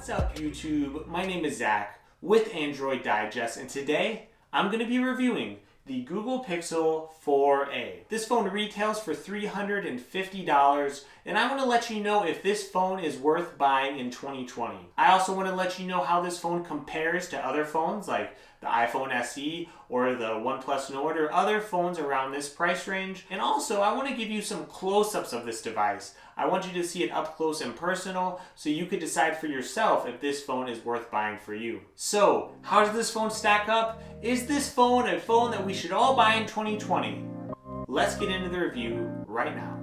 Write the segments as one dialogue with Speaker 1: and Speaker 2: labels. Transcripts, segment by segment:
Speaker 1: What's up YouTube? My name is Zach with Android Digest, and today I'm going to be reviewing the Google Pixel 4a. This phone retails for $350, and I want to let you know if this phone is worth buying in 2020. I also want to let you know how this phone compares to other phones like the iPhone SE or the OnePlus Nord or other phones around this price range. And also I want to give you some close-ups of this device. I want you to see it up close and personal so you could decide for yourself if this phone is worth buying for you. So, how does this phone stack up? Is this phone a phone that we should all buy in 2020? Let's get into the review right now.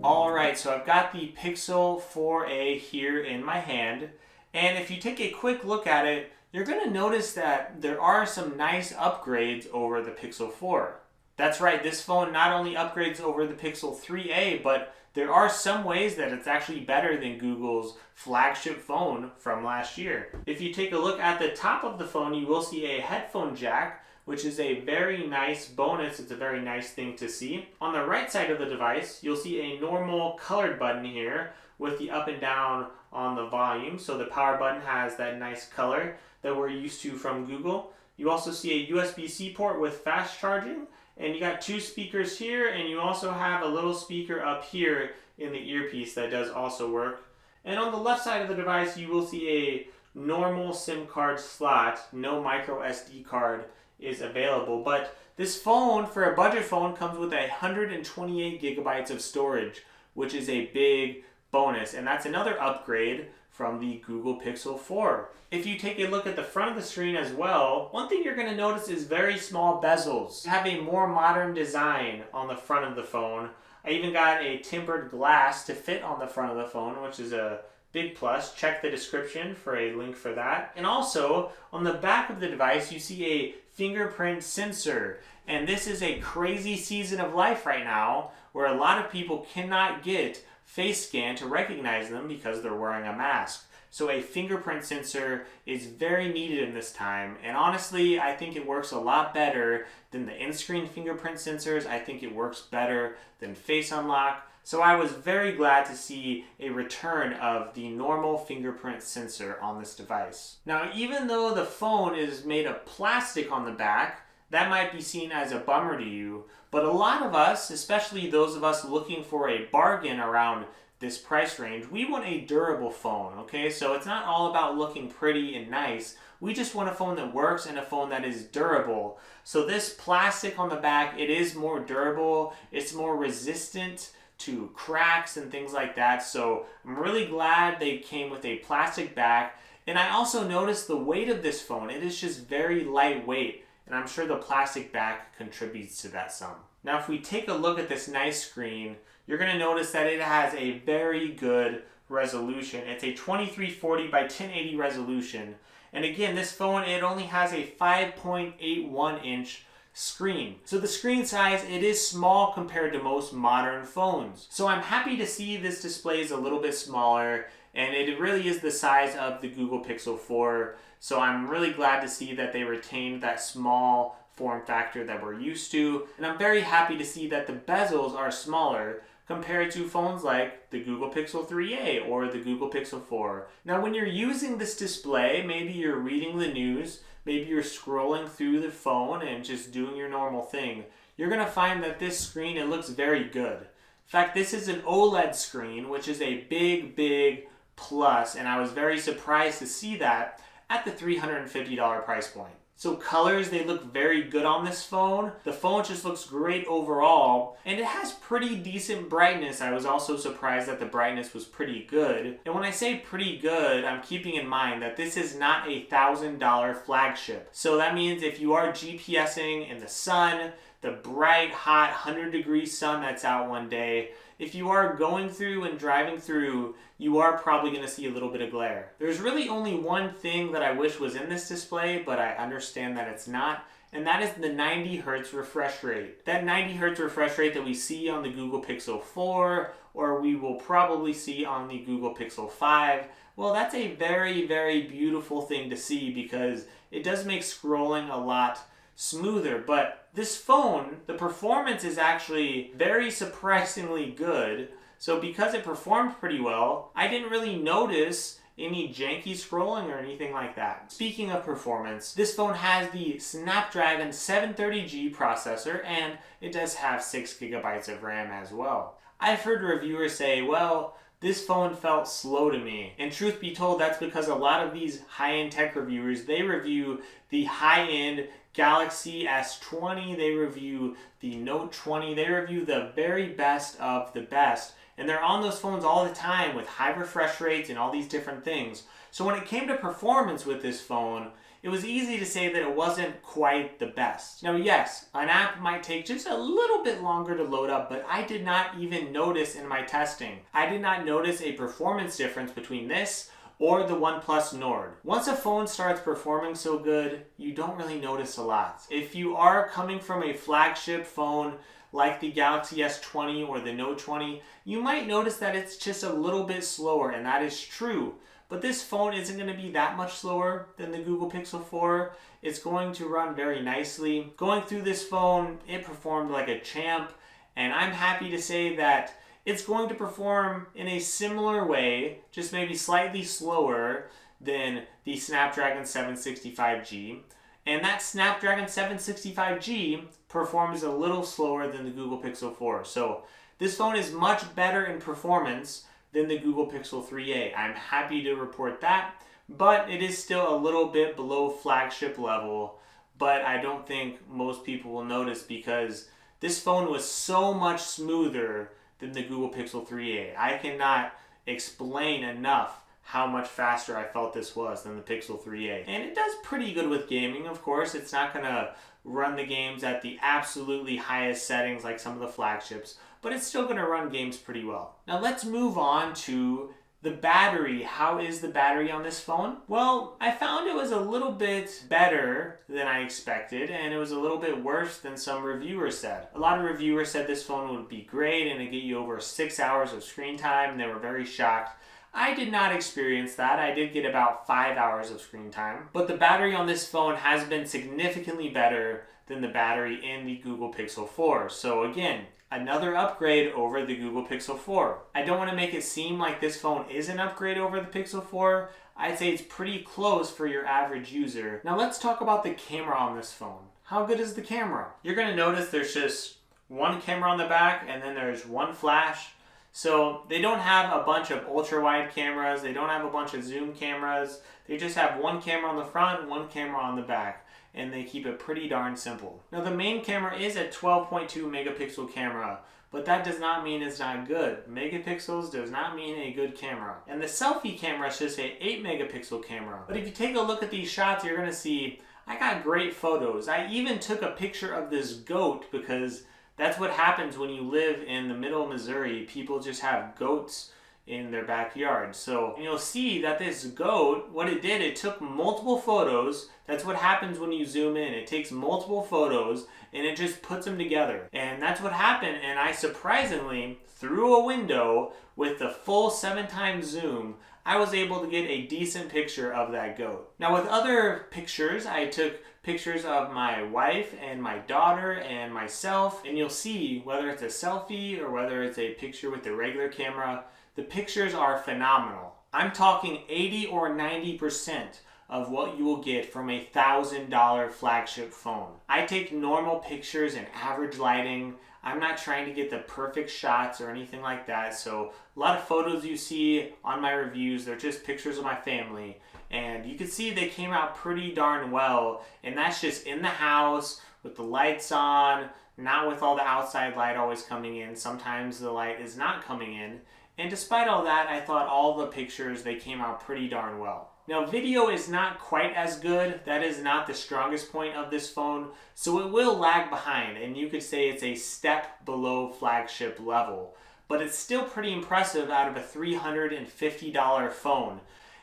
Speaker 1: Alright, so I've got the Pixel 4a here in my hand, and if you take a quick look at it, you're going to notice that there are some nice upgrades over the Pixel 4. That's right, this phone not only upgrades over the Pixel 3a, but there are some ways that it's actually better than Google's flagship phone from last year. If you take a look at the top of the phone, you will see a headphone jack, which is a very nice bonus. It's a very nice thing to see. On the right side of the device, you'll see a normal colored button here with the up and down on the volume. So the power button has that nice color that we're used to from Google. You also see a USB-C port with fast charging, and you got two speakers here, and you also have a little speaker up here in the earpiece that does also work. And on the left side of the device, you will see a normal SIM card slot. No micro SD card is available, but this phone, for a budget phone, comes with 128 gigabytes of storage, which is a big bonus, and that's another upgrade from the Google Pixel 4. If you take a look at the front of the screen as well, one thing you're going to notice is very small bezels. You have a more modern design on the front of the phone. I even got a tempered glass to fit on the front of the phone, which is a big plus. Check the description for a link for that. And also, on the back of the device, you see a fingerprint sensor. And this is a crazy season of life right now where a lot of people cannot get face scan to recognize them because they're wearing a mask. So a fingerprint sensor is very needed in this time, and honestly I think it works a lot better than the in-screen fingerprint sensors. I think it works better than face unlock. So I was very glad to see a return of the normal fingerprint sensor on this device. Now, even though the phone is made of plastic on the back, that might be seen as a bummer to you, but a lot of us, especially those of us looking for a bargain around this price range, we want a durable phone, okay? So it's not all about looking pretty and nice. We just want a phone that works and a phone that is durable. So this plastic on the back, it is more durable, it's more resistant to cracks and things like that. So I'm really glad they came with a plastic back. And I also noticed the weight of this phone. It is just very lightweight. And I'm sure the plastic back contributes to that some. Now if we take a look at this nice screen, you're going to notice that it has a very good resolution. It's a 2340 by 1080 resolution. And again, this phone, it only has a 5.81 inch screen. So the screen size, it is small compared to most modern phones. So I'm happy to see this display is a little bit smaller, and it really is the size of the Google Pixel 4. So I'm really glad to see that they retained that small form factor that we're used to. And I'm very happy to see that the bezels are smaller compared to phones like the Google Pixel 3a or the Google Pixel 4. Now when you're using this display, maybe you're reading the news, maybe you're scrolling through the phone and just doing your normal thing, you're going to find that this screen, it looks very good. In fact, this is an OLED screen, which is a big plus, and I was very surprised to see that at the $350 price point. So colors, they look very good on this phone. The phone just looks great overall, and it has pretty decent brightness. I was also surprised that the brightness was pretty good. And when I say pretty good, I'm keeping in mind that this is not a $1,000 flagship. So that means if you are GPSing in the sun, the bright, hot, 100-degree sun that's out one day, if you are going through and driving through, you are probably going to see a little bit of glare. There's really only one thing that I wish was in this display, but I understand that it's not, and that is the 90 Hz refresh rate. That 90 Hz refresh rate that we see on the Google Pixel 4, or we will probably see on the Google Pixel 5, well, that's a very beautiful thing to see because it does make scrolling a lot smoother. But this phone, the performance is actually very surprisingly good. So because it performed pretty well, I didn't really notice any janky scrolling or anything like that. Speaking of performance, this phone has the Snapdragon 730G processor, and it does have 6 gigabytes of RAM as well. I've heard reviewers say, well, this phone felt slow to me. And truth be told, that's because a lot of these high-end tech reviewers, they review the high-end Galaxy S20, they review the Note 20, they review the very best of the best. And they're on those phones all the time with high refresh rates and all these different things. So when it came to performance with this phone, it was easy to say that it wasn't quite the best. Now yes, an app might take just a little bit longer to load up, but I did not even notice in my testing. I did not notice a performance difference between this or the OnePlus Nord. Once a phone starts performing so good, you don't really notice a lot. If you are coming from a flagship phone like the Galaxy S20 or the Note 20, you might notice that it's just a little bit slower, and that is true. But this phone isn't going to be that much slower than the Google Pixel 4. It's going to run very nicely. Going through this phone, it performed like a champ, and I'm happy to say that it's going to perform in a similar way, just maybe slightly slower than the Snapdragon 765G. And that Snapdragon 765G performs a little slower than the Google Pixel 4. So this phone is much better in performance than the Google Pixel 3a. I'm happy to report that, but it is still a little bit below flagship level, but I don't think most people will notice because this phone was so much smoother than the Google Pixel 3a. I cannot explain enough how much faster I felt this was than the Pixel 3a. And it does pretty good with gaming, of course. It's not going to run the games at the absolutely highest settings like some of the flagships, but it's still going to run games pretty well. Now let's move on to the battery. How is the battery on this phone? Well, I found it was a little bit better than I expected, and it was a little bit worse than some reviewers said. A lot of reviewers said this phone would be great and it'd get you over 6 hours of screen time, and they were very shocked. I did not experience that. I did get about 5 hours of screen time. But the battery on this phone has been significantly better than the battery in the Google Pixel 4. So again, another upgrade over the Google Pixel 4. I don't want to make it seem like this phone is an upgrade over the Pixel 4. I'd say it's pretty close for your average user. Now let's talk about the camera on this phone. How good is the camera? You're going to notice there's just one camera on the back and then there's one flash. So they don't have a bunch of ultra-wide cameras, they don't have a bunch of zoom cameras, they just have one camera on the front, one camera on the back, and they keep it pretty darn simple. Now the main camera is a 12.2 megapixel camera, but that does not mean it's not good. Megapixels does not mean a good camera. And the selfie camera is just a 8 megapixel camera. But if you take a look at these shots, you're gonna see I got great photos. I even took a picture of this goat because that's what happens when you live in the middle of Missouri. People just have goats in their backyard. So you'll see that this goat, what it did, it took multiple photos. That's what happens when you zoom in. It takes multiple photos and it just puts them together. And that's what happened. And I surprisingly, through a window with the full 7x zoom, I was able to get a decent picture of that goat. Now with other pictures, I took pictures of my wife and my daughter and myself, and you'll see whether it's a selfie or whether it's a picture with the regular camera, the pictures are phenomenal. I'm talking 80 or 90% of what you will get from a $1,000 flagship phone. I take normal pictures in average lighting. I'm not trying to get the perfect shots or anything like that, so a lot of photos you see on my reviews, they're just pictures of my family. And you can see they came out pretty darn well, and that's just in the house with the lights on, not with all the outside light always coming in. Sometimes the light is not coming in. And despite all that, I thought all the pictures, they came out pretty darn well. Now video is not quite as good. That is not the strongest point of this phone, so it will lag behind, and you could say it's a step below flagship level. But it's still pretty impressive out of a $350 phone.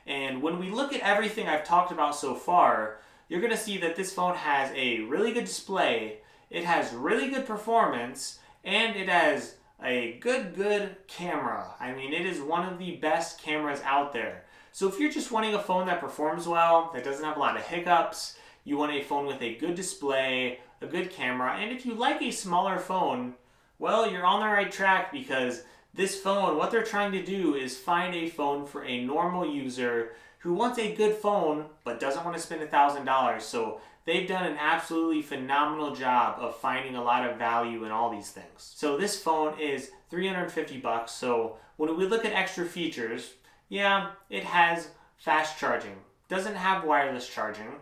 Speaker 1: And when we look at everything I've talked about so far, you're going to see that this phone has a really good display, it has really good performance, and it has a good camera. I mean, it is one of the best cameras out there. So if you're just wanting a phone that performs well, that doesn't have a lot of hiccups, you want a phone with a good display, a good camera, and if you like a smaller phone, well, you're on the right track, because this phone, what they're trying to do is find a phone for a normal user who wants a good phone but doesn't want to spend $1,000. So they've done an absolutely phenomenal job of finding a lot of value in all these things. So this phone is $350. So when we look at extra features, yeah, it has fast charging, doesn't have wireless charging,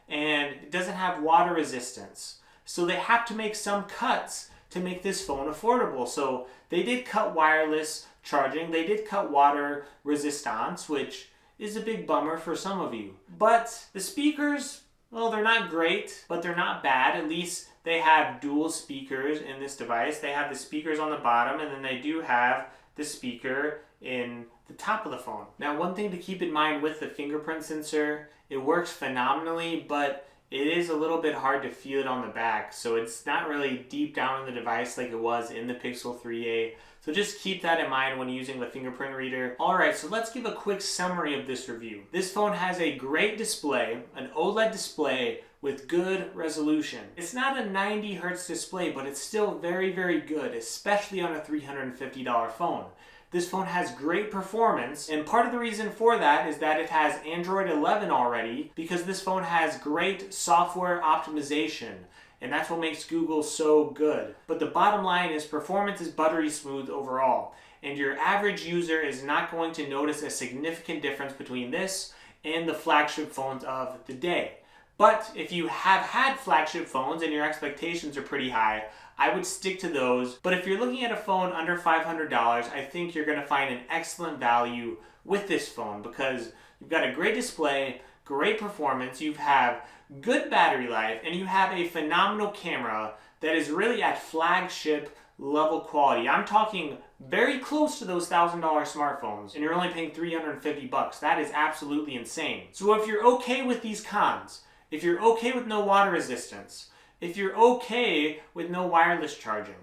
Speaker 1: and it doesn't have water resistance. So they have to make some cuts to make this phone affordable. So they did cut wireless charging, they did cut water resistance, which is a big bummer for some of you. But the speakers, well, they're not great, but they're not bad. At least they have dual speakers in this device. They have the speakers on the bottom, and then they do have the speaker in the top of the phone. Now, one thing to keep in mind with the fingerprint sensor, it works phenomenally, but it is a little bit hard to feel it on the back. So it's not really deep down in the device like it was in the Pixel 3a. So just keep that in mind when using the fingerprint reader. Alright, so let's give a quick summary of this review. This phone has a great display, an OLED display with good resolution. It's not a 90 Hz display, but it's still very, very good, especially on a $350 phone. This phone has great performance, and part of the reason for that is that it has Android 11 already, because this phone has great software optimization. And that's what makes Google so good. But the bottom line is performance is buttery smooth overall. And your average user is not going to notice a significant difference between this and the flagship phones of the day. But if you have had flagship phones and your expectations are pretty high, I would stick to those. But if you're looking at a phone under $500, I think you're going to find an excellent value with this phone, because you've got a great display, great performance, you have good battery life, and you have a phenomenal camera that is really at flagship level quality. I'm talking very close to those $1,000 smartphones, and you're only paying $350. That is absolutely insane. So if you're okay with these cons, if you're okay with no water resistance, if you're okay with no wireless charging,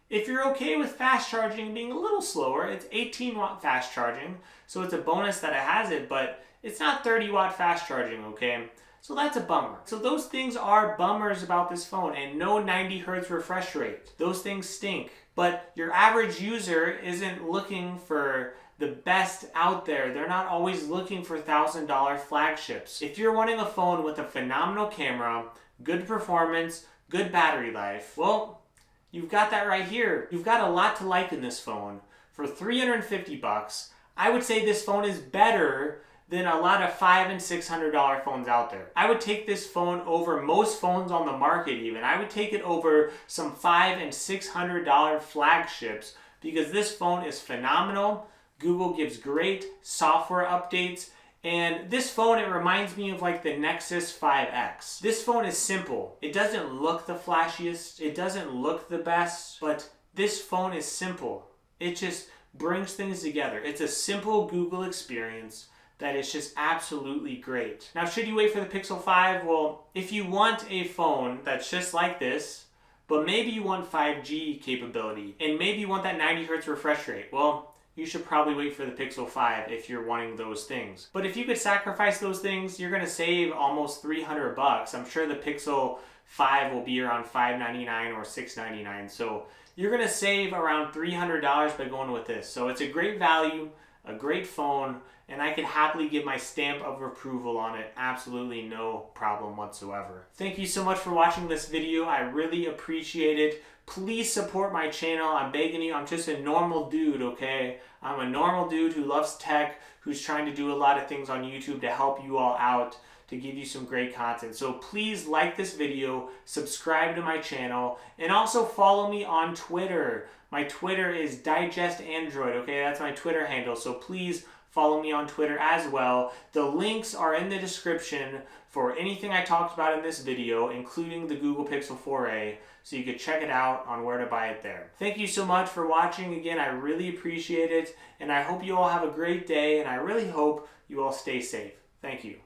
Speaker 1: if you're okay with fast charging being a little slower, it's 18 watt fast charging, so it's a bonus that it has it, but it's not 30 watt fast charging, okay? So that's a bummer. So those things are bummers about this phone, and no 90 Hz refresh rate. Those things stink. But your average user isn't looking for the best out there. They're not always looking for $1,000 flagships. If you're wanting a phone with a phenomenal camera, good performance, good battery life, well, you've got that right here. You've got a lot to like in this phone. For $350, I would say this phone is better than a lot of $500 and $600 phones out there. I would take this phone over most phones on the market even. I would take it over some $500 and $600 flagships, because this phone is phenomenal. Google gives great software updates, and this phone, it reminds me of like the Nexus 5X. This phone is simple. It doesn't look the flashiest, it doesn't look the best, but this phone is simple. It just brings things together. It's a simple Google experience that is just absolutely great. Now, should you wait for the Pixel 5? Well, if you want a phone that's just like this, but maybe you want 5G capability, and maybe you want that 90 Hz refresh rate, well, you should probably wait for the Pixel 5 if you're wanting those things. But if you could sacrifice those things, you're gonna save almost $300. I'm sure the Pixel 5 will be around $599 or $699. So you're gonna save around $300 by going with this. So it's a great value, a great phone, and I can happily give my stamp of approval on it. Absolutely no problem whatsoever. Thank you so much for watching this video. I really appreciate it. Please support my channel. I'm begging you. I'm just a normal dude, okay? I'm a normal dude who loves tech, who's trying to do a lot of things on YouTube to help you all out, to give you some great content. So please like this video, subscribe to my channel, and also follow me on Twitter. My Twitter is Digest Android, okay? That's my Twitter handle. So please follow me on Twitter as well. The links are in the description for anything I talked about in this video, including the Google Pixel 4a, so you can check it out on where to buy it there. Thank you so much for watching. Again, I really appreciate it, and I hope you all have a great day, and I really hope you all stay safe. Thank you.